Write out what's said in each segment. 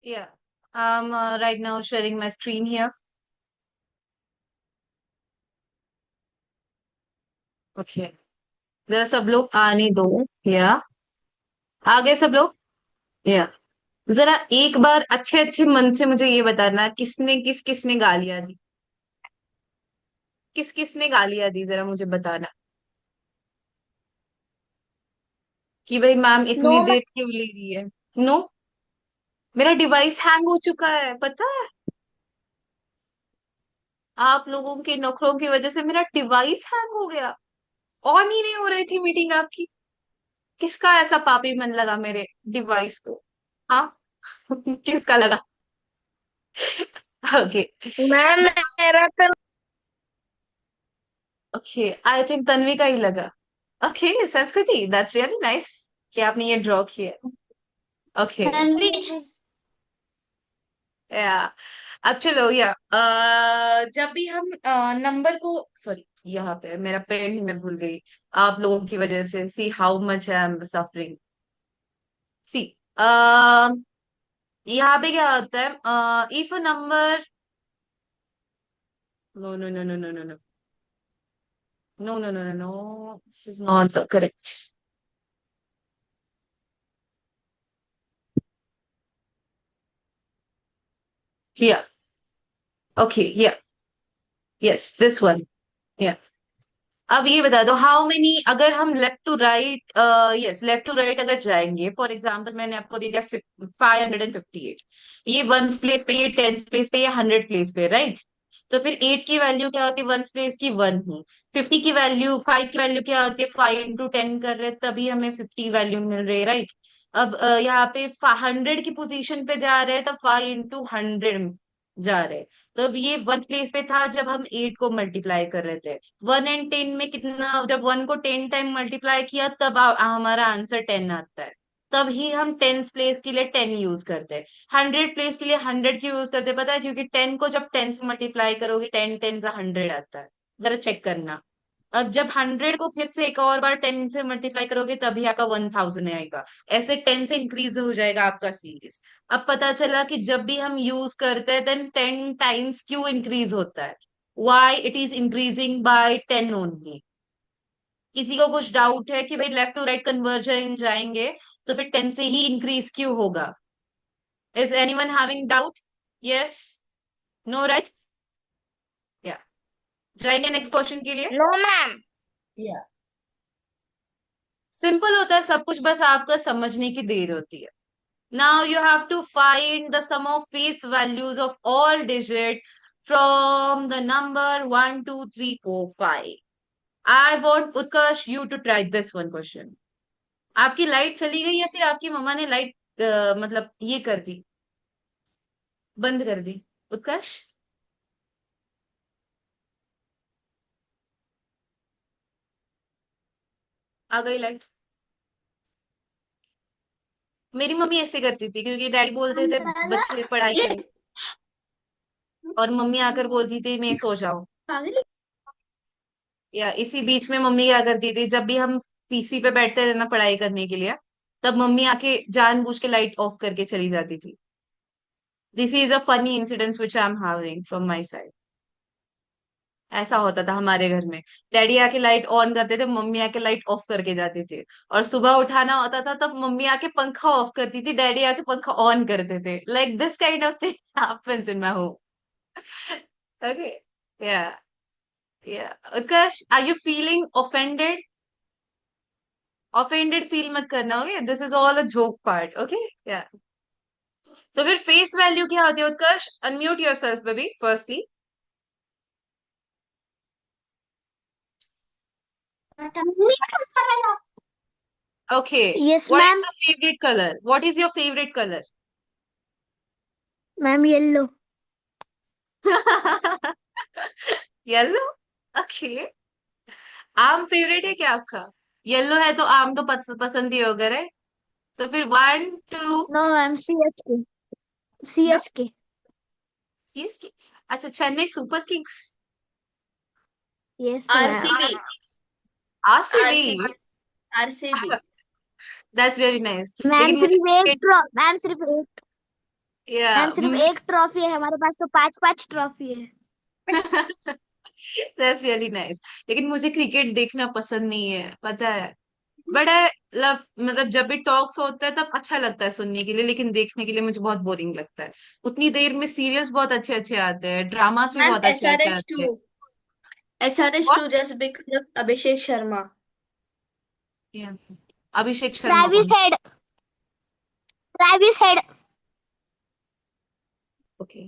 Yeah. I'm right now sharing my screen here. Okay. जरा सब लोग आने दो। या आ गए सब लोग। या जरा एक बार अच्छे अच्छे मन से मुझे ये बताना, किसने गालियां दी। किसने गालियां दी, जरा मुझे बताना कि भाई मैम नो इतनी मैम। देर क्यों ले रही है। नो। मेरा डिवाइस हैंग हो चुका है, पता है। आप लोगों के नखरों की वजह से मेरा डिवाइस हैंग हो गया। ऑन ही नहीं हो रही थी मीटिंग आपकी। किसका ऐसा पापी मन लगा मेरे डिवाइस को। हाँ। किसका लगा। ओके। मैम मेरा तो ओके, आई थिंक तन्वी का ही लगा। ओके, संस्कृति, दैट्स रियली नाइस कि आपने ये ड्रॉ किया। ओके। सैंडविच। या अब चलो, या जब भी हम नंबर को, सॉरी, यहाँ पे मेरा पेन ही मैं भूल गई। आप लोगों की वजह से, see how much I am suffering. See यहाँ पे क्या होता है, if a number, no no no no no no no no no no no no, this is not the correct. Here. Okay, here. Yes, this one. या अब ये बता दो, हाउ मेनी, अगर हम left to right, yes, left to right अगर जाएंगे, for example मैंने आपको दे दिया 558। ये वंस प्लेस पे, ये टेंस प्लेस पे, ये हंड्रेड प्लेस पे, राइट। तो फिर 8 की वैल्यू क्या होती है वंस प्लेस की, 1 ही। 50 की वैल्यू, 5 की वैल्यू क्या होती है, 5 into 10 कर रहे हैं, तभी हमें 50 वैल्यू मिल रही है, राइट। अब यहाँ पे 100 की पोजीशन पे जा रहे हैं, तो 5 into 100 जा रहे हैं। तो अब ये वंस प्लेस पे था जब हम 8 को मल्टीप्लाई कर रहे थे। 1 and 10 में कितना, जब 1 को 10 टाइम मल्टीप्लाई किया तब हमारा आंसर 10 आता है। तब ही हम टेंस प्लेस के लिए 10 यूज करते हैं। 100 प्लेस के लिए 100 क्यों यूज करते हैं, पता है, क्योंकि 10 को जब 10 से मल्टीप्लाई करोगे, 10 10 100 आता है। जरा चेक करना। अब जब 100 को फिर से एक और बार 10 से मल्टीप्लाई करोगे, तभी आपका 1000 आएगा। ऐसे 10 से इंक्रीज हो जाएगा आपका सीरीज। अब पता चला कि जब भी हम यूज करते हैं, देन 10 टाइम्स क्यों इंक्रीज होता है। Why it is increasing by 10 only. किसी को कुछ डाउट है कि भाई लेफ्ट टू राइट कन्वर्जन जाएंगे तो फिर 10 से ही इंक्रीज क्यों होगा। Is anyone having doubt. Yes. No, right. या जाएंगे नेक्स्ट क्वेश्चन के लिए। No ma'am. या सिंपल होता है सब कुछ, बस आपका समझने की देर होती है। Now you have to find the sum of face values of all digits from the number 1, 2, 3, 4, 5. I want Utkarsh you to try this one question. आपकी लाइट चली गई या फिर आपकी मम्मा ने लाइट मतलब ये कर दी, बंद कर दी। उत्कर्ष, आ गई लाइट। मेरी मम्मी ऐसे करती थी क्योंकि डैडी बोलते थे बच्चे पढ़ाई करें, और मम्मी आकर बोलती थी नहीं सो जाओ। या इसी बीच में मम्मी क्या करती थी, जब भी हम पीसी पे बैठते थे ना पढ़ाई करने के लिए, तब मम्मी आके जानबूझ के लाइट ऑफ करके चली जाती थी। This is a funny incidence which I am having from my side. ऐसा होता था हमारे घर में। डैडी आके लाइट ऑन करते थे, मम्मी आके लाइट ऑफ करके जाते थे। और सुबह उठाना होता था तब मम्मी आके पंखा ऑफ करती थी, डैडी आके पंखा ऑन करते थे। Like this kind of thing happens in my home. Okay. Yeah yeah Utkarsh, are you feeling offended. Offended feel मत करना, okay, this is all a joke part, okay. या तो फिर फेस वैल्यू क्या होती है Utkarsh, unmute yourself baby firstly. Okay. Yes what is ma'am. The favourite colour, what is your favourite colour. Ma'am yellow. Yellow. Okay. आम favourite है क्या आपका। येलो है तो आम तो पसंद ही होगा, राइट। तो फिर 1 2। No ma'am, CSK। CSK। CSK. अच्छा, Chennai Super Kings. Yes ma'am. RCB. RCB. RCB. RCB. That's very nice, ma'am लेकिन मुझे सिर्फ एक क्रिकेट, ड्रॉ, मैम सिर्फ एक। या मैम सिर्फ एक ट्रॉफी है, हमारे पास तो पांच पांच ट्रॉफी है। That's really nice. लेकिन मुझे क्रिकेट देखना पसंद नहीं है, पता है। बट आई लव, मतलब जब भी टॉक्स होता है तब अच्छा लगता है सुनने के लिए, लेकिन देखने के लिए मुझे बहुत बोरिंग लगता है। उतनी देर में सीरियल्स बहुत अच्छे अच्छे आते हैं, ड्रामास भी मैम बहुत एस अच्छे आर अच्छे एच आते हैं। Two S R H What? Two जैसे because of Abhishek Sharma. Yeah. Abhishek Sharma Travis कौन? हेड। Travis Head. ओके।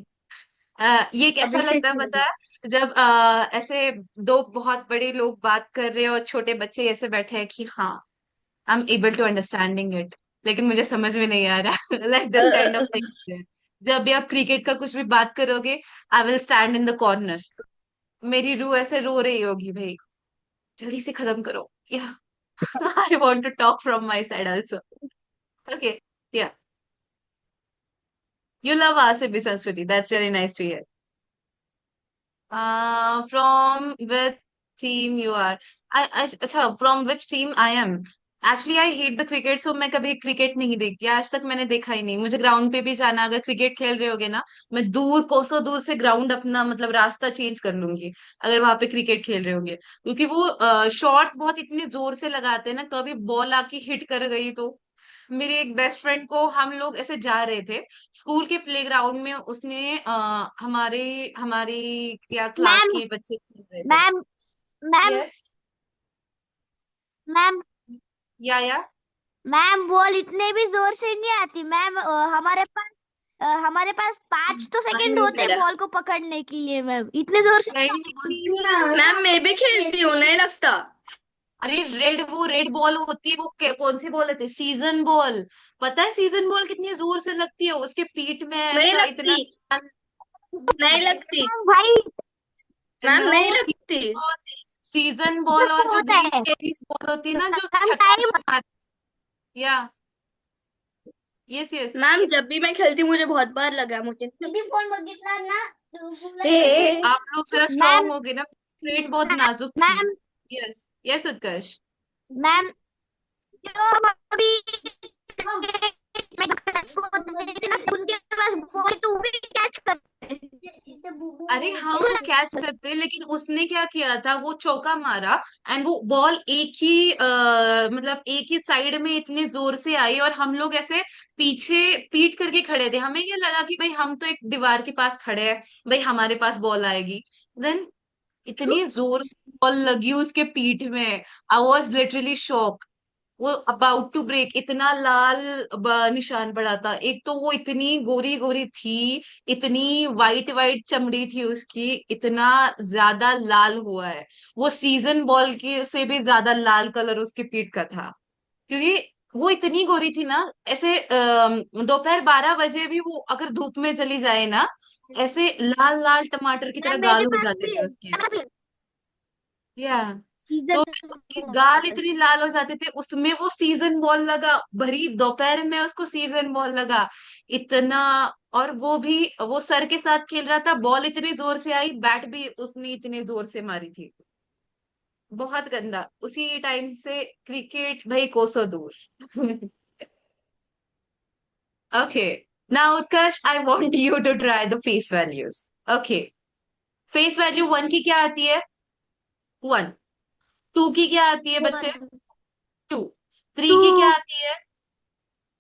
ये कैसा अभिषेक लगता है पता शर्मा। है, जब ऐसे दो बहुत बड़े लोग बात कर रहे हैं और छोटे बच्चे ऐसे बैठे हैं कि हाँ, I am able to understanding it, लेकिन मुझे समझ में नहीं आ रहा। Like this kind of thing. जब भी आप क्रिकेट का कुछ भी बात करोगे, I will stand in the corner. मेरी रूह ऐसे रो रही होगी, भाई जल्दी से खत्म करो या। I want to talk from my side also. Okay. Yeah, you love Asif Sanskriti, that's really nice to hear. From which team you are? अच्छा, from which team I am? Actually, I hate the cricket, so मैं कभी cricket नहीं देखती, आज तक मैंने देखा ही नहीं। मुझे ग्राउंड पे भी जाना, अगर क्रिकेट खेल रहे होगे ना, मैं दूर कोसों दूर से ग्राउंड अपना मतलब रास्ता चेंज कर लूंगी, अगर वहां पे क्रिकेट खेल रहे होंगे। क्योंकि वो शॉट्स बहुत इतने जोर से लगाते हैं ना, कभी बॉल आके हिट कर गई तो। मेरी एक बेस्ट फ्रेंड को, हम लोग ऐसे जा रहे थे स्कूल के प्लेग्राउंड में, उसने हमारे हमारी क्या क्लास मैम के बच्चे खेल रहे थे। Ma'am ma'am yes. Ma'am yeah ma'am ball इतने भी जोर से नहीं आती मैम। हमारे पास 5 तो सेकंड होते हैं अनम्यूटेड है। बॉल को पकड़ने के लिए मैम, इतने जोर से नहीं नहीं आती बॉल। नहीं नहीं। मैम मैं भी खेलती हूँ, नहीं लगता। अरे वो रेड बॉल होती है, वो कौन सी बॉल होती है, सीजन बॉल। पता है सीजन बॉल कितनी जोर से लगती है, उसके पीठ में नहीं ऐसा इतना। लगती, नहीं लगती मैम भाई मैम, नो, नहीं लगती। सीजन बॉल और जो होता ग्रीन है टेनिस बॉल होती है ना, जो मैम छक्का जो टाइम। मार। या, यस यस। मैम जब भी मैं खेलती हूँ मुझे बहुत बार लगा मुझे फोन बघितला ना। ए, आप लोग जरा मैम स्ट्रांग हो गए ना, फ्रेंड बहुत नाजुक थी। मैम यस यस उत्कर्ष। मैम जो अभी मैं को देते ना उनके पास बॉल तो वो भी कैच करते अरे हाँ, वो कैच करते, लेकिन उसने क्या किया था, वो चौका मारा, एंड वो बॉल एक ही मतलब एक ही साइड में इतने जोर से आई, और हम लोग ऐसे पीछे पीट करके खड़े थे। हमें ये लगा कि भाई हम तो एक दीवार के पास खड़े हैं, भाई हमारे पास बॉल आएगी। देन इतनी जोर से बॉल लगी उसके पीठ में, आई वॉज लिटरली शॉक। वो अबाउट टू ब्रेक, इतना लाल निशान पड़ा था। एक तो वो इतनी गोरी गोरी थी, इतनी वाइट वाइट चमड़ी थी उसकी, इतना ज्यादा लाल हुआ है। वो सीजन बॉल के से भी ज्यादा लाल कलर उसके पीठ का था, क्योंकि वो इतनी गोरी थी ना। ऐसे दोपहर 12 बजे भी वो अगर धूप में चली जाए ना, ऐसे लाल लाल टमाटर की तरह मैम मेरे गाल हो पास जाते भी थे उसके। है या, सीजन तो उसकी गाल इतनी लाल हो जाते थे, उसमें वो सीजन बॉल लगा, भरी दोपहर में उसको सीजन बॉल लगा इतना। और वो भी, वो सर के साथ खेल रहा था, बॉल इतनी जोर से आई, बैट भी उसने इतनी जोर से मारी थी। बहुत गंदा। उसी टाइम से क्रिकेट भाई कोसों दूर। Okay, now Utkarsh, I want you to try the face values. Okay, face value one की क्या आती है? वन। टू की क्या आती है बच्चे? 1 टू। थ्री 2 की क्या आती है?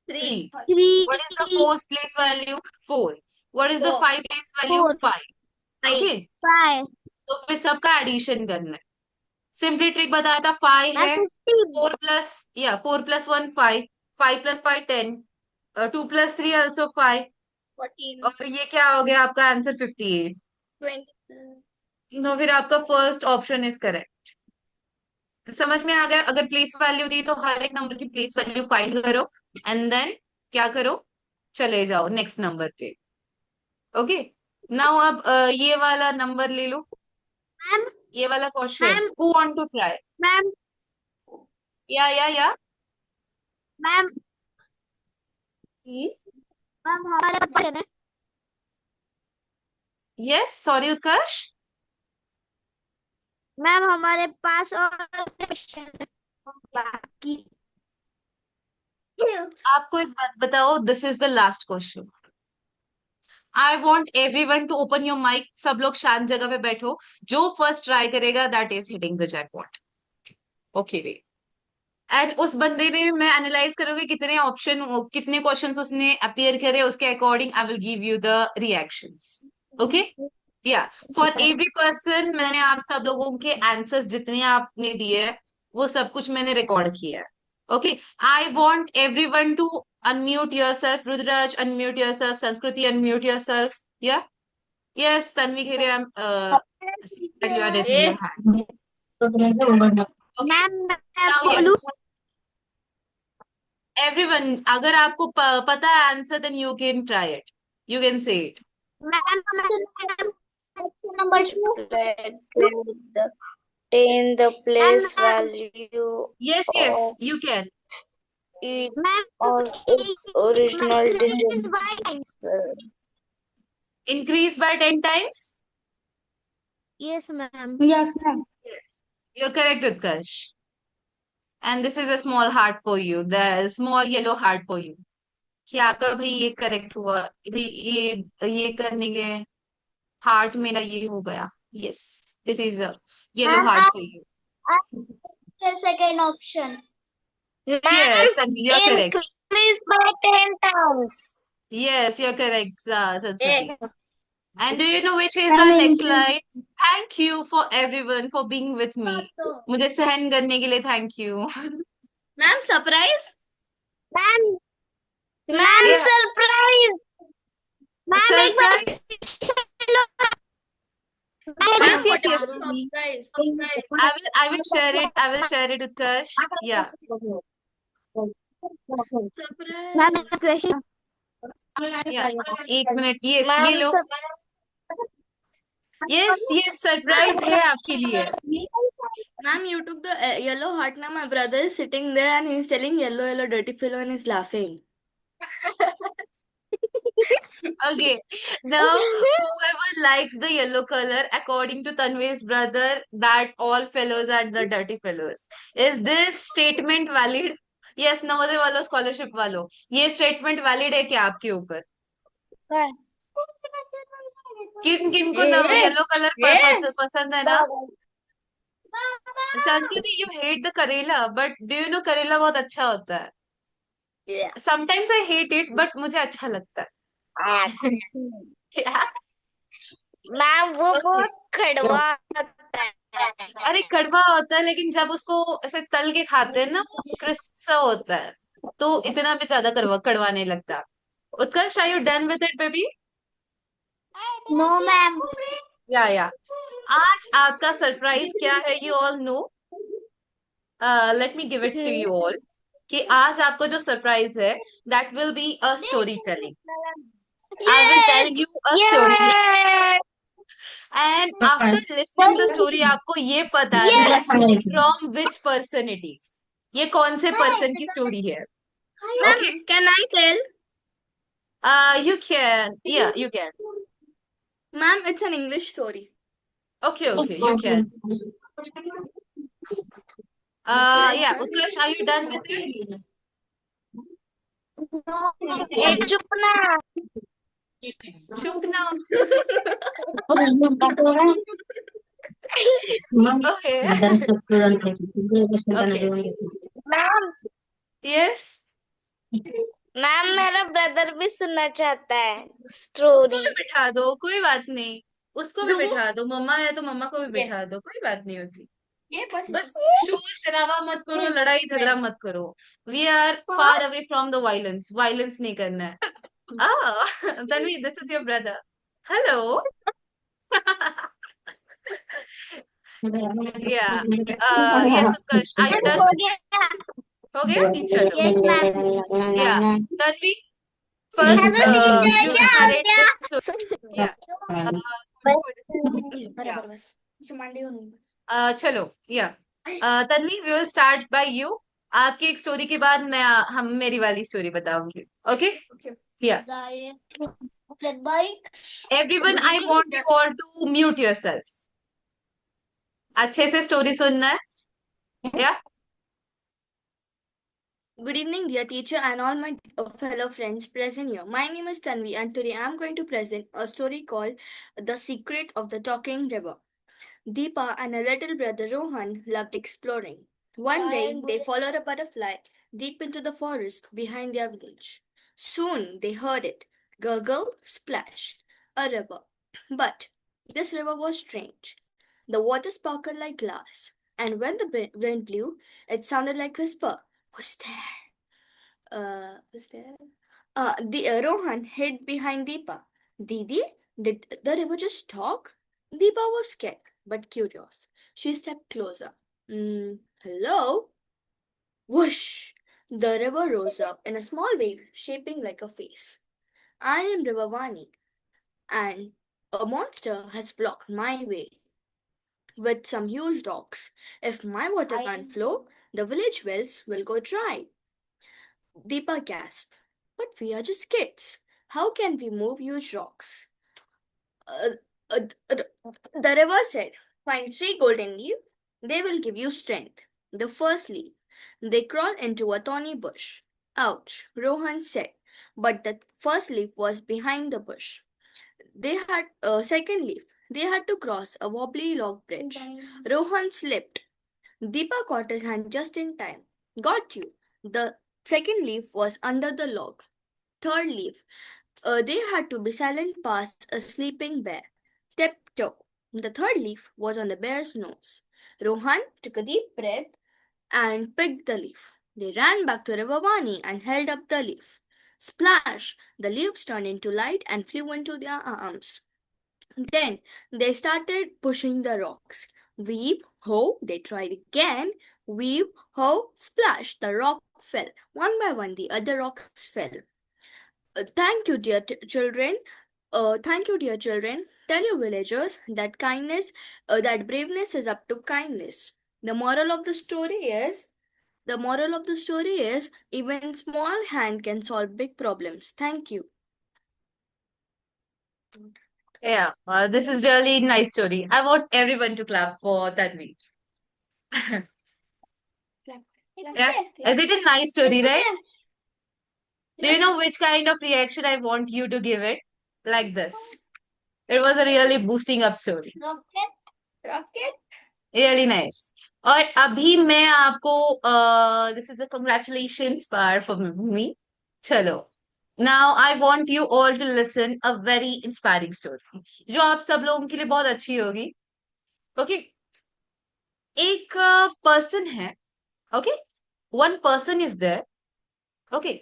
3 3. 3 What is the fourth place value? 4. What is the 4 five place value? 4 5. 5 Okay. 5 तो फिर सबका एडिशन करना है। सिंपली ट्रिक बताया था, 5 मैम है। 15 4 plus 1 5, 5 plus 5 10, 2 plus 3 also 5, 14 और ये क्या हो गया आपका आंसर 58। 20। तो फिर आपका फर्स्ट ऑप्शन इज करेक्ट। समझ में आ गया? अगर प्लेस वैल्यू दी तो हर एक नंबर की प्लेस वैल्यू फाइंड करो, एंड देन क्या करो, चले जाओ नेक्स्ट नंबर पे। ओके। नाउ अब ये वाला नंबर ले लो, मैम ये वाला question, ma'am who want to try? Ma'am yeah ma'am ma'am हमारे पास है ना। यस, सॉरी उत्कर्ष। मैम हमारे पास और क्वेश्चन है बाकी। आपको एक बात बताओ, this is the last question. I want everyone to open your mic. सब लोग शांत जगह पे बैठो. जो फर्स्ट ट्राई करेगा that is hitting the jackpot. Okay रे. एंड उस बंदे ने, मैं एनालाइज करूंगी कितने ऑप्शन, कितने क्वेश्चंस उसने अपीयर करे, उसके according I will give you the reactions. Okay. या फॉर एवरी पर्सन मैंने आप सब लोगों के आंसर्स जितने आपने दिए हैं वो सब कुछ मैंने रिकॉर्ड किया है. Okay. I want everyone to unmute yourself. Rudraraj unmute yourself. Sanskriti unmute yourself. Yeah yes. Tanvi Khere you are raising your a hand. Okay. Ma'am मैं Now बोलूं? yes. Everyone, अगर आपको पता है answer then you can try it. You can say it. Ma'am number 2. Obtain the place Ma'am, value Yes, yes, of you can. it ma'am or its original digits. Increase by 10 times? Yes ma'am. Yes. You're correct, Utkarsh. And this is a small heart for you. The small yellow heart for you. कि आपका भाई ये correct हुआ. भाई ये करने के heart मेरा ये हो गया. Yes. This is a yellow ma'am heart for you. Second option. Yes, Tanvi, you're correct. Increase by 10 times. Yes, you're correct, Saraswati. A And do you know which is the next slide? Thank you for everyone for being with me. मुझे सहन करने के लिए thank you. Ma'am surprise ma'am ma'am Yeah. Surprise. Ma'am एक बार Surprise. Ma'am Yes, yes, yes. Surprise I will share it. I will share it, Utkarsh. Yeah. Surprise ma'am question. Yeah. एक minute. Yes, Ma'am, ये लो. Yes, yes, surprise है आपके लिए. Ma'am, you took the yellow heart. Now my brother is sitting there and he's telling yellow, yellow, dirty fellow and he's laughing. Okay. Now, whoever likes the yellow color, according to Tanvi's brother, that all fellows are the dirty fellows. Is this statement valid? Yes, Navodaya वालों, scholarship वालों, ये statement valid है क्या आपके ऊपर? किन किन को येलो कलर पसंद है ना? संस्कृति, यू हेट द करेला, बट डू यू नो करेला बहुत अच्छा होता है. Yeah. Sometimes I hate it but मुझे अच्छा लगता है. मैम वो Okay. बहुत कड़वा होता है. अरे कड़वा होता है लेकिन जब उसको ऐसे तल के खाते हैं ना वो क्रिस्प सा होता है, तो इतना भी ज्यादा कड़वा नहीं लगता. Utkarsh, are you done with it baby? No ma'am. Yeah आज आपका सरप्राइज क्या है, you all know. Let me give it to you all. कि आज आपको जो सरप्राइज है that will be a story telling. I will tell you a story and after listening the story आपको ये पता है from which person it is. ये कौन से पर्सन की स्टोरी है. Ma'am, can I tell? You can. Yeah, you can. Ma'am, it's an English story. Okay, you can. Yeah, Utkarsh, are you done with it? ए चुप ना. Chup now. Okay. Okay. Ma'am Yes. Ma'am मेरा brother भी सुनना चाहता है उसको story. भी बिठा दो, कोई बात नहीं. उसको भी No. बिठा दो. मम्मा है तो मम्मा को भी Yeah. बिठा दो, कोई बात नहीं होती. ये बस बस शोर शराबा मत करो, लड़ाई झगड़ा मत करो. We are far away from the violence. Violence नहीं करना है. Tanvi, this is your brother. Hello. Yeah. Yes, Utkarsh, are you done हो with it? गया. हो गया? चलो. Yes ma'am. Yeah. Tanvi, first you narrate this story. Yeah. बराबर बस इसे मांडी करूँ चलो. Yeah. Tanvi, we will start by you. आपकी एक स्टोरी के बाद हम मेरी वाली स्टोरी बताऊंगी. Okay? Okay. Yeah. Everyone, I want you all to mute yourself. अच्छे से स्टोरी सुनना है. Yeah. Good evening, dear teacher, and all my fellow friends present here. My name is Tanvi, and today I am going to present a story called The Secret of the Talking River. Deepa and her little brother Rohan loved exploring. One day, they followed a butterfly deep into the forest behind their village. Soon, they heard it gurgle, splash, a river. But this river was strange. The water sparkled like glass, and when the wind blew, it sounded like whisper. Who's there? Who's there? Rohan hid behind Deepa. Didi, did the river just talk? Deepa was scared but curious. She stepped closer. Hello? Whoosh! The river rose up in a small wave, shaping like a face. I am Rivavani, and a monster has blocked my way with some huge rocks. If my water can't flow, the village wells will go dry. Deepa gasped. But we are just kids. How can we move huge rocks? Uh, the river said, find 3 golden leaves. They will give you strength. The first leaf. They crawled into a thorny bush. Ouch, Rohan said. But the first leaf was behind the bush. They had a second leaf. They had to cross a wobbly log bridge. Rohan slipped. Deepa caught his hand just in time. Got you. The second leaf was under the log. Third leaf. They had to be silent past a sleeping bear. Tiptoe. The third leaf was on the bear's nose. Rohan took a deep breath and picked the leaf. They ran back to Rivavani and held up the leaf. Splash! The leaves turned into light and flew into their arms. Then they started pushing the rocks. Weep, ho, they tried again. Weep, ho, splash, the rock fell. One by one, the other rocks fell. Thank you, dear children. Thank you, dear children. Tell your villagers that that braveness is up to kindness. The moral of the story is, even small hand can solve big problems. Thank you. Yeah, this is really nice story. I want everyone to clap for Tanvi. Yeah, is it a nice story, right? Do you know which kind of reaction I want you to give it? Like this. It was a really boosting up story. Rocket. Really nice. और अभी मैं आपको this is a congratulations part for me. चलो. Now I want you all to listen a very inspiring story. जो आप सब लोगों के लिए बहुत अच्छी होगी. Okay. एक पर्सन है. Okay. One person is there. Okay.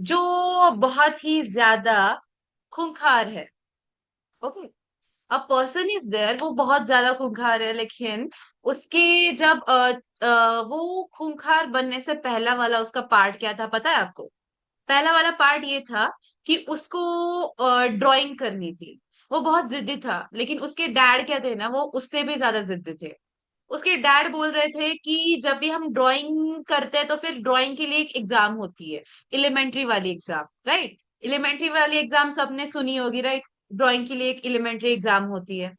जो बहुत ही ज्यादा खूंखार है. Okay. A person is there वो बहुत ज्यादा खूंखार है लेकिन उसके जब वो खूंखार बनने से पहला वाला उसका पार्ट क्या था पता है आपको? पहला वाला पार्ट ये था कि उसको ड्राइंग करनी थी। वो बहुत जिद्दी था लेकिन उसके डैड क्या थे ना वो उससे भी ज्यादा जिद्दी थे। उसके डैड बोल रहे थे कि जब भी हम ड्राइंग करते हैं तो फिर ड्राइंग के लिए एक एग्जाम होती है, एलिमेंट्री वाली एग्जाम, राइट? एलिमेंट्री वाली एग्जाम सबने सुनी होगी, राइट? ड्राइंग के लिए एक एलिमेंट्री एग्जाम होती है,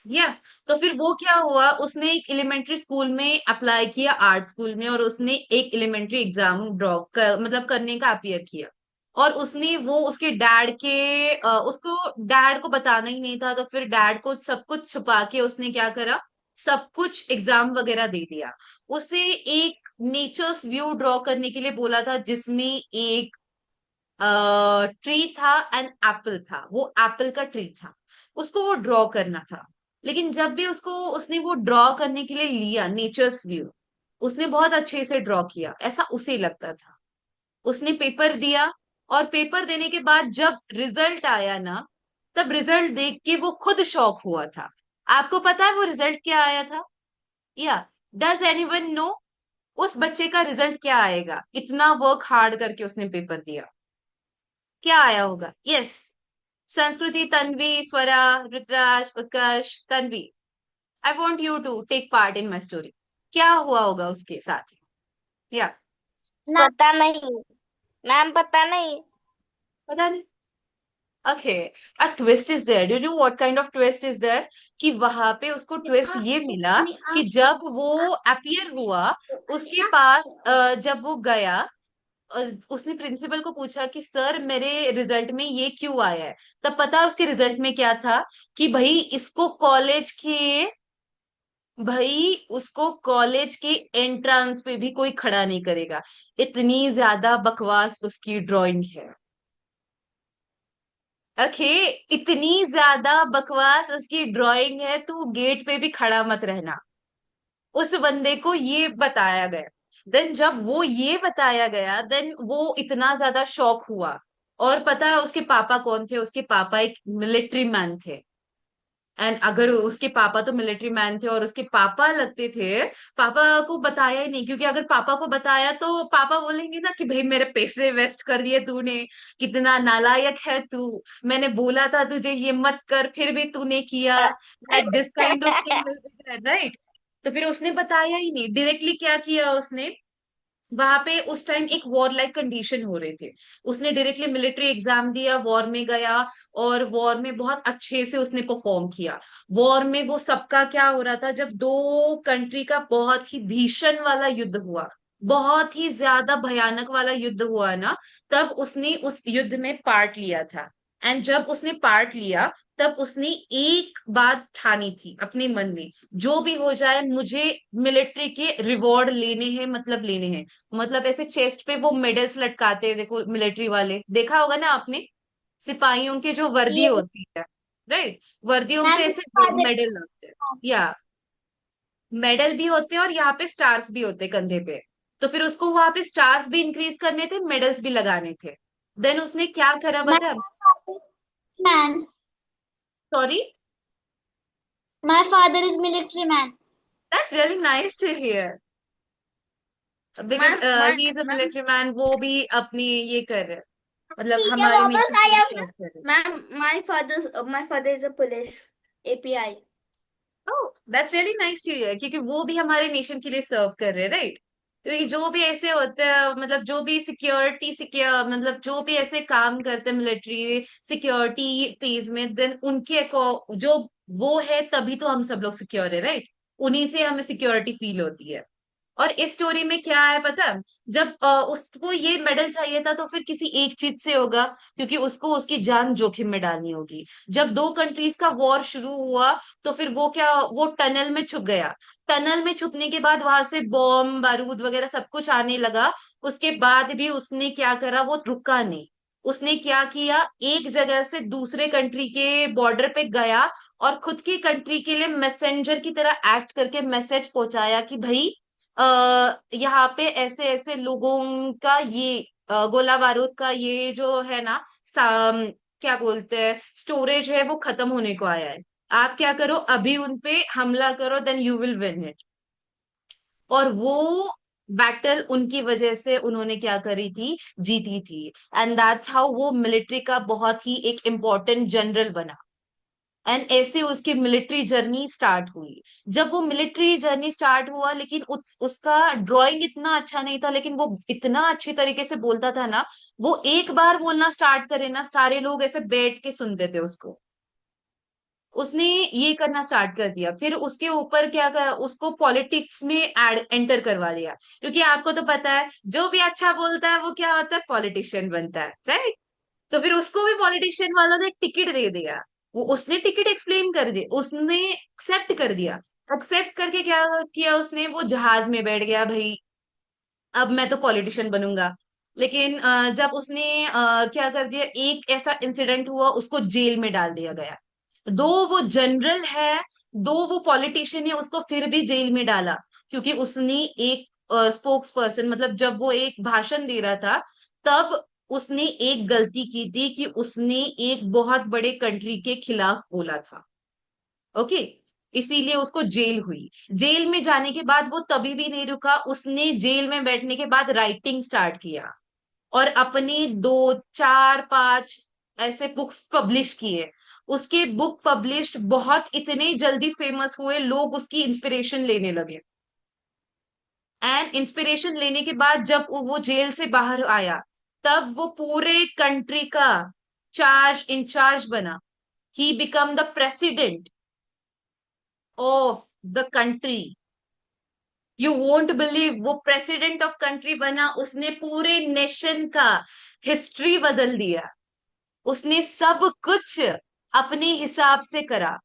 या तो फिर वो क्या हुआ, उसने एक एलिमेंट्री स्कूल में अप्लाई किया, आर्ट स्कूल में, और उसने एक एलिमेंट्री एग्जाम ड्रॉ कर मतलब करने का अपियर किया। और उसने वो उसके डैड के उसको डैड को बताना ही नहीं था, तो फिर डैड को सब कुछ छुपा के उसने क्या करा, सब कुछ एग्जाम वगैरह दे दिया। उसे एक नेचर्स व्यू ड्रॉ करने के लिए बोला था जिसमें एक ट्री था एंड एप्पल था, वो एप्पल का ट्री था, उसको वो ड्रॉ करना था। लेकिन जब भी उसने वो ड्रॉ करने के लिए लिया नेचर्स व्यू, उसने बहुत अच्छे से ड्रॉ किया ऐसा उसे लगता था। उसने पेपर दिया और पेपर देने के बाद जब रिजल्ट आया ना, तब रिजल्ट देख के वो खुद शॉक हुआ था। आपको पता है वो रिजल्ट क्या आया था? या डज एनीवन नो उस बच्चे का रिजल्ट क्या आएगा? इतना वर्क हार्ड करके उसने पेपर दिया, क्या आया होगा? Yes, Sanskriti, Tanvi, Swara, Rudraj, Utkarsh, Tanvi, I want you to take part in my story. क्या हुआ होगा उसके साथ? या पता नहीं मैम, पता नहीं। पता नहीं। Okay, a twist is there. Do you know what kind of twist is there? कि वहां पे उसको ट्विस्ट ये मिला कि जब वो अपीयर हुआ, उसके पास जब वो गया उसने प्रिंसिपल को पूछा कि सर मेरे रिजल्ट में ये क्यों आया है। तब पता है उसके रिजल्ट में क्या था, कि भाई उसको कॉलेज के एंट्रेंस पे भी कोई खड़ा नहीं करेगा, इतनी ज्यादा बकवास उसकी ड्राइंग है। ओके, इतनी ज्यादा बकवास उसकी ड्राइंग है, तू गेट पे भी खड़ा मत रहना। उस बंदे को ये बताया गया। देन जब वो ये बताया गया, देन वो इतना ज्यादा शॉक हुआ। और पता है उसके पापा कौन थे? उसके पापा एक मिलिट्री मैन थे। एंड अगर उसके पापा तो मिलिट्री मैन थे और उसके पापा लगते थे, पापा को बताया ही नहीं, क्योंकि अगर पापा को बताया तो पापा बोलेंगे ना कि भाई मेरे पैसे वेस्ट कर दिए तूने, कितना नालायक है तू, मैंने बोला था तुझे ये मत कर फिर भी तूने किया, like this kind of thing will be there, right? तो फिर उसने बताया ही नहीं, डायरेक्टली क्या किया उसने, वहां पे उस टाइम एक वॉर लाइक कंडीशन हो रहे थे, उसने डायरेक्टली मिलिट्री एग्जाम दिया, वॉर में गया, और वॉर में बहुत अच्छे से उसने परफॉर्म किया। वॉर में वो सबका क्या हो रहा था, जब दो कंट्री का बहुत ही भीषण वाला युद्ध हुआ, बहुत ही ज्यादा भयानक वाला युद्ध हुआ ना, तब उसने उस युद्ध में पार्ट लिया था। एंड जब उसने पार्ट लिया, तब उसने एक बात ठानी थी अपने मन में, जो भी हो जाए मुझे मिलिट्री के रिवॉर्ड लेने हैं, मतलब लेने हैं। मतलब ऐसे चेस्ट पे वो मेडल्स लटकाते हैं, देखो मिलिट्री वाले, देखा होगा ना आपने, सिपाहियों की जो वर्दी ये होती है, राइट, वर्दियों मैम पे ऐसे फादर। मेडल लगते हैं, या मेडल भी होते हैं और यहाँ पे स्टार्स भी होते हैं कंधे पे। तो फिर उसको वहां पे स्टार्स भी इंक्रीज करने थे, मेडल्स भी लगाने थे। देन उसने क्या करा पता है? Man, sorry. My father is military man. That's really nice to hear, because ma'am ma'am he is a ma'am military man, वो भी अपनी ये कर रहे हैं, मतलब टीचर हमारे वापस नेशन के लिए आया। सर्व कर रहे हैं। Ma'am my father is a police API. Oh, that's really nice to hear, क्योंकि वो भी हमारे नेशन के लिए सर्व कर रहे हैं, राइट? क्योंकि जो भी ऐसे होते हैं, मतलब जो भी मतलब जो भी ऐसे काम करते हैं मिलिट्री सिक्योरिटी फेज में, देन जो वो है, तभी तो हम सब लोग सिक्योर है, राइट? उन्हीं से हमें सिक्योरिटी फील होती है। और इस स्टोरी में क्या है पता है? जब उसको ये मेडल चाहिए था, तो फिर किसी एक चीज से होगा, क्योंकि उसको उसकी जान जोखिम में डालनी होगी। जब दो कंट्रीज का वॉर शुरू हुआ, तो फिर वो टनल में छुप गया। टनल में छुपने के बाद वहां से बॉम्ब बारूद वगैरह सब कुछ आने लगा। उसके बाद भी उसने क्या करा, वो रुका नहीं। उसने क्या किया, एक जगह से दूसरे कंट्री के बॉर्डर पे गया, और खुद की कंट्री के लिए मैसेंजर की तरह एक्ट करके मैसेज पहुंचाया कि भाई यहाँ पे ऐसे ऐसे लोगों का ये गोला बारूद का ये जो है ना, क्या बोलते हैं, स्टोरेज है, वो खत्म होने को आया है। आप क्या करो, अभी उन पे हमला करो, then you will win it. और वो बैटल उनकी वजह से उन्होंने क्या करी थी, जीती थी। एंड दैट्स हाउ वो मिलिट्री का बहुत ही एक इम्पोर्टेंट जनरल बना। एंड ऐसे उसकी मिलिट्री जर्नी स्टार्ट हुई। जब वो मिलिट्री जर्नी स्टार्ट हुआ, लेकिन उसका ड्राइंग इतना अच्छा नहीं था, लेकिन वो इतना अच्छी तरीके से बोलता था ना, वो एक बार बोलना स्टार्ट करे ना, सारे लोग ऐसे बैठ के सुनते थे उसको। उसने ये करना स्टार्ट कर दिया, फिर उसके ऊपर उसको पॉलिटिक्स में एड एंटर करवा दिया, क्योंकि आपको तो पता है जो भी अच्छा बोलता है वो क्या होता है, पॉलिटिशियन बनता है, राइट? तो फिर उसको भी पॉलिटिशियन वालों ने टिकट दे दिया। वो उसने टिकट एक्सप्लेन कर दी, उसने एक्सेप्ट कर दिया। एक्सेप्ट करके क्या किया उसने, वो जहाज में बैठ गया भाई, अब मैं तो पॉलिटिशियन बनूंगा। लेकिन जब उसने क्या कर दिया, एक ऐसा इंसिडेंट हुआ, उसको जेल में डाल दिया गया। दो वो जनरल है, दो वो पॉलिटिशियन है, उसको फिर भी जेल में डाला, क्योंकि उसने एक स्पोक्स पर्सन, मतलब जब वो एक भाषण दे रहा था, तब उसने एक गलती की थी कि उसने एक बहुत बड़े कंट्री के खिलाफ बोला था। ओके, इसीलिए उसको जेल हुई। जेल में जाने के बाद वो तभी भी नहीं रुका, उसने जेल में बैठने के बाद राइटिंग स्टार्ट किया, और अपनी दो चार पांच ऐसे बुक्स पब्लिश किए। उसके बुक पब्लिश्ड बहुत इतने जल्दी फेमस हुए, लोग उसकी इंस्पिरेशन लेने लगे। एंड इंस्पिरेशन लेने के बाद जब वो जेल से बाहर आया, तब वो पूरे कंट्री का इंचार्ज बना। He become the president of the country. You won't believe, वो प्रेसिडेंट ऑफ कंट्री बना, उसने पूरे नेशन का हिस्ट्री बदल दिया। उसने सब कुछ अपने हिसाब से करा,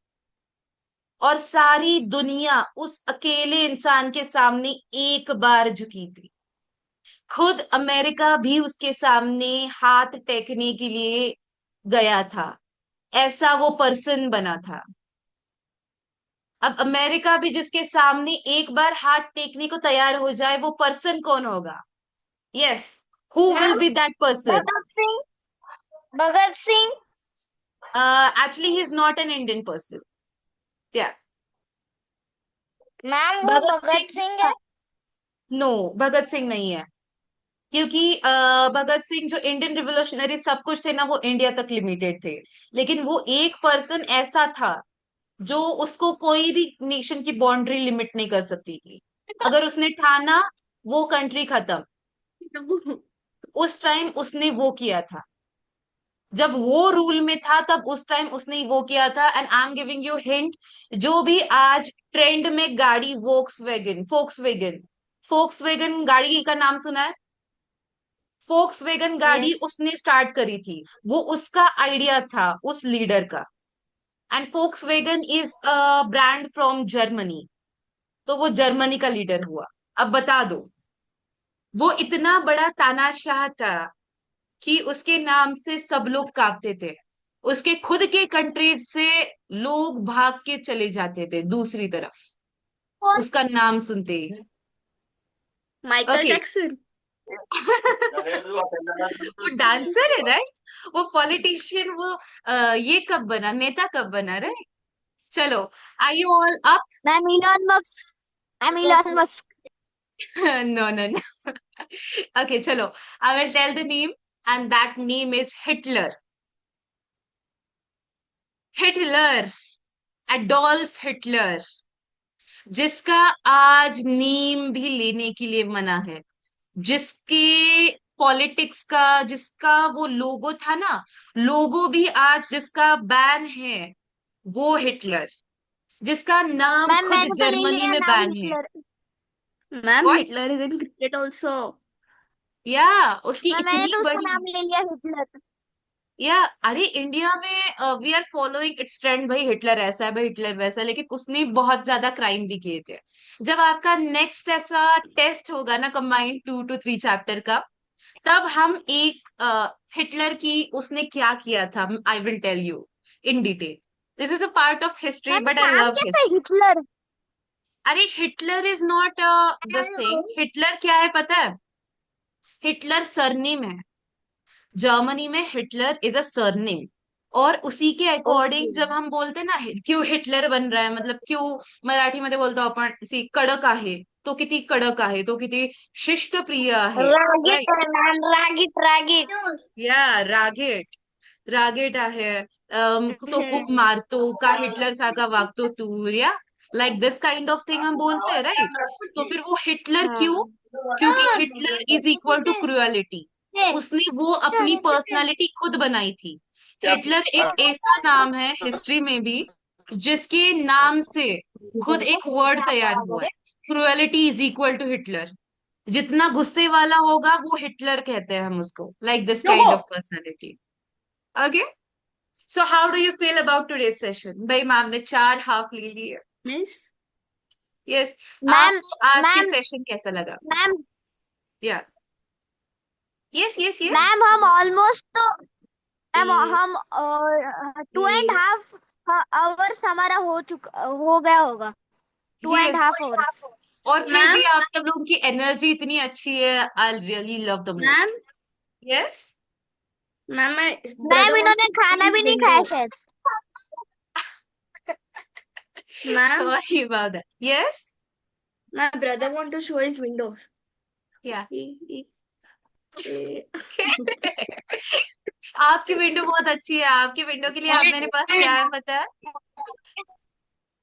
और सारी दुनिया उस अकेले इंसान के सामने एक बार झुकी थी। खुद अमेरिका भी उसके सामने हाथ टेकने के लिए गया था। ऐसा वो पर्सन बना था। अब अमेरिका भी जिसके सामने एक बार हाथ टेकने को तैयार हो जाए, वो पर्सन कौन होगा? Yes, who will ma'am be that person? Bhagat Singh, Bhagat Singh. Actually he is not an Indian person. Yeah, ma'am वो भगत भगत सिंह। सिंह है। नो, भगत सिंह नहीं है। क्योंकि भगत सिंह जो इंडियन रिवोल्यूशनरी सब कुछ थे ना, वो इंडिया तक लिमिटेड थे। लेकिन वो एक पर्सन ऐसा था जो उसको कोई भी नेशन की बाउंड्री लिमिट नहीं कर सकती थी। अगर उसने ठाना, वो कंट्री खत्म। उस टाइम उसने वो किया था। जब वो रूल में था, तब उस टाइम उसने वो किया था। And I am giving you hint, जो भी आज ट्रेंड में गाड़ी, फोक्स वैगन गाड़ी का नाम सुना है? फोक्स वैगन गाड़ी Yes. उसने स्टार्ट करी थी। वो उसका आइडिया था, उस लीडर का। And Volkswagen is a brand from Germany. तो वो जर्मनी का लीडर हुआ। अब बता दो, वो इतना बड़ा तानाशाह था कि उसके नाम से सब लोग कांपते थे। उसके खुद के कंट्री से लोग भाग के चले जाते थे दूसरी तरफ, कौन? उसका नाम सुनते ही। Michael okay. Jackson. वो डांसर है, राइट? वो पॉलिटिशियन, वो ये कब बना, नेता कब बना, राइट? चलो, are you all up? Ma'am Elon Musk. Ma'am Elon Musk. No no no. Okay, चलो, I will tell the name, and that name is Hitler. Hitler, Adolf Hitler, जिसका आज नेम भी लेने के लिए मना है। जिसके पॉलिटिक्स का, जिसका वो लोगो था ना, लोगो भी आज जिसका बैन है, वो हिटलर। जिसका नाम मैम खुद मैंने तो ले जर्मनी लिया में नाम बैन है। Hitler. Ma'am, what? Hitler is in cricket also. या, उसकी मैम मैंने इतनी तो उसका बड़ी। नाम ले लिया हिटलर। या, अरे इंडिया में we are following its trend, भाई हिटलर ऐसा है, भाई हिटलर वैसा है, लेकिन उसने बहुत ज्यादा क्राइम भी किए थे। जब आपका नेक्स्ट ऐसा टेस्ट होगा ना, कंबाइंड 2 to 3 चैप्टर का, तब हम एक हिटलर की उसने क्या किया था, I will tell you in detail. This is a part of history, ma'am but I नाम लव कैसा है हिस्ट्री। हिटलर? अरे Hitler is not this thing. Hitler क्या है पता है? हिटलर सरनेम है। जर्मनी में हिटलर इज अ सरनेम। और उसी के ओके। अकॉर्डिंग जब हम बोलते हैं ना, क्यों हिटलर बन रहा है, मतलब क्यों मराठी मध्ये बोलतो आपण, सी कडक आहे, तो किती कडक आहे, तो किती शिष्टप्रिय आहे, रागिट राइट? है मैम, रागिट रागिट। या, रागेट, रागेट आहे। तो खूप मारतो का, हिटलर सारखा वागतो तू, या like this kind of thing हम बोलते हैं, राइट? तो फिर वो हिटलर क्यों? क्योंकि Hitler is equal to cruelty. उसने वो अपनी पर्सनालिटी खुद बनाई थी। हिटलर एक ऐसा नाम है हिस्ट्री में भी, जिसके नाम से खुद एक वर्ड तैयार हुआ है। Cruelty is equal to Hitler. जितना गुस्से वाला होगा, वो हिटलर कहते हैं हम उसको, like this kind of personality. Okay, so how do you feel about today's session? भाई मैम ने 4 हाफ ले लिए। Miss? यस। मैम आपको आज के मैम सेशन कैसा लगा? Ma'am yeah, yes yes yes. Ma'am हम ऑलमोस्ट तो मैम Eh, हम 2.5 आवर्स हमारा हो गया होगा। Two and yes, half hours और फिर Ma'am, भी आप सब लोगों की एनर्जी इतनी अच्छी है, I really love the ma'am, most. Yes. ma'am, my brother ma'am wants इन्होंने to show खाना his भी नहीं खाया window. शायद। Ma'am, sorry about that. Yes. my brother want to show his window. या। Eh, eh, आपकी विंडो बहुत अच्छी है। आपकी विंडो के लिए आप मेरे पास क्या है पता है?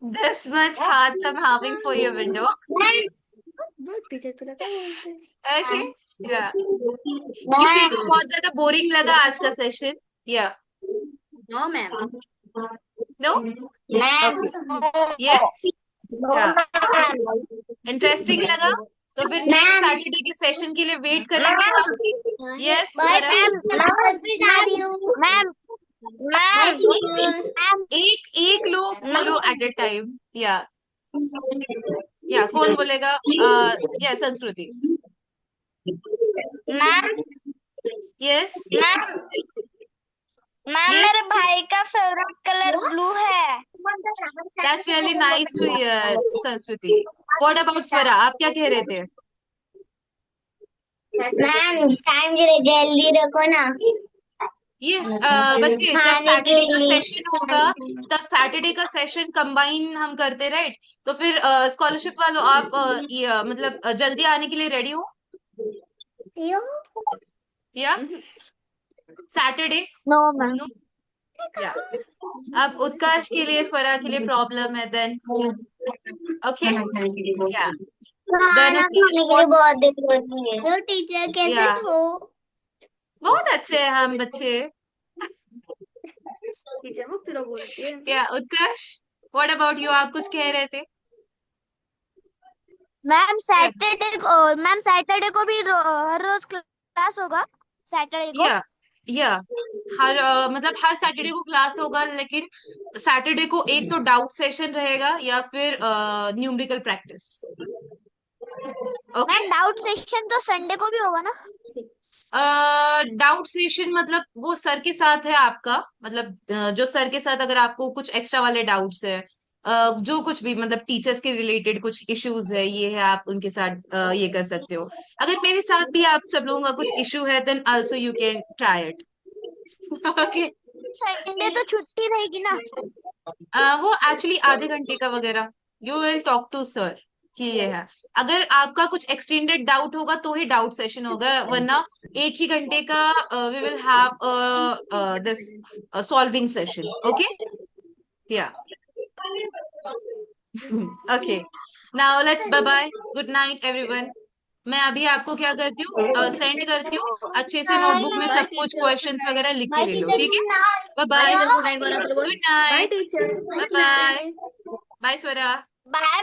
This much hearts I'm having for your window. बहुत पीछे तुला क्या बोलते हैं? Okay. Yeah. किसी मैम को बहुत ज्यादा बोरिंग लगा आज का session? Yeah, No, ma'am. No? Ma'am Okay. Yes? No Yeah. Ma'am. Interesting लगा? तो फिर नेक्स्ट सैटरडे के सेशन के लिए वेट करेंगे हम। यस बाय स्वरा, मैम बाय मैम टीचर। एक एक लोग बोलो एट ए टाइम। या कौन बोलेगा? या Sanskriti. Ma'am yes ma'am ma'am yes, मेरे भाई का फेवरेट कलर ब्लू है। That's really nice to hear Sanskriti. What about Swara, आप क्या कह रहे थे? मैम टाइम जल्दी रखो ना यस बच्चे, जब खाने के सैटरडे का लिए। सेशन होगा तब सैटरडे का सेशन कंबाइन हम करते, राइट? तो फिर स्कॉलरशिप वालों, आप मतलब जल्दी आने के लिए रेडी हो या सैटरडे? No ma'am. नो, या अब उत्कर्ष के लिए, स्वरा के लिए प्रॉब्लम है देन। ओके, या देन खाना उत्कर्ष खाने के लिए व्हाट? बहुत दिक्कत है। हेलो टीचर, कैसे या हो? बहुत अच्छे हैं हम बच्चे। टीचर वो तुला बोलती है। या उत्कर्ष, व्हाट अबाउट यू, आप कुछ कह रहे थे? मैम सैटरडे को भी हर रोज क्लास होगा सैटरडे को। या हर मतलब हर सैटरडे को क्लास होगा, लेकिन सैटरडे को एक तो डाउट सेशन रहेगा या फिर numerical practice. Okay, ma'am doubt session तो संडे को भी होगा ना? डाउट सेशन मतलब वो सर के साथ है आपका, मतलब जो सर के साथ अगर आपको कुछ एक्स्ट्रा वाले डाउट्स है, जो कुछ भी मतलब टीचर्स के रिलेटेड कुछ इश्यूज है, ये है, आप उनके साथ ये कर सकते हो। अगर मेरे साथ भी आप सब लोगों का कुछ इश्यू है then also you can try it. Okay, Sunday तो छुट्टी रहेगी ना? वो एक्चुअली आधे घंटे का वगैरह, you will talk to sir कि ये है। अगर आपका कुछ एक्सटेंडेड डाउट होगा तो ही डाउट सेशन होगा, वरना एक ही घंटे का we will have this solving session. Okay, yeah okay, now let's bye bye, good night everyone. मैं अभी आपको क्या करती हूँ, सेंड करती हूँ, अच्छे से नोटबुक में बाय सब कुछ टीचर, गुड क्वेश्चंस नाइट। वगैरह लिख के बाय ले लो, टीचर, ठीक है? Good night. Bye bye bye, teacher, good night बोला फिर बोल। Good bye night, teacher, bye good bye, night. Bye Swara. Bye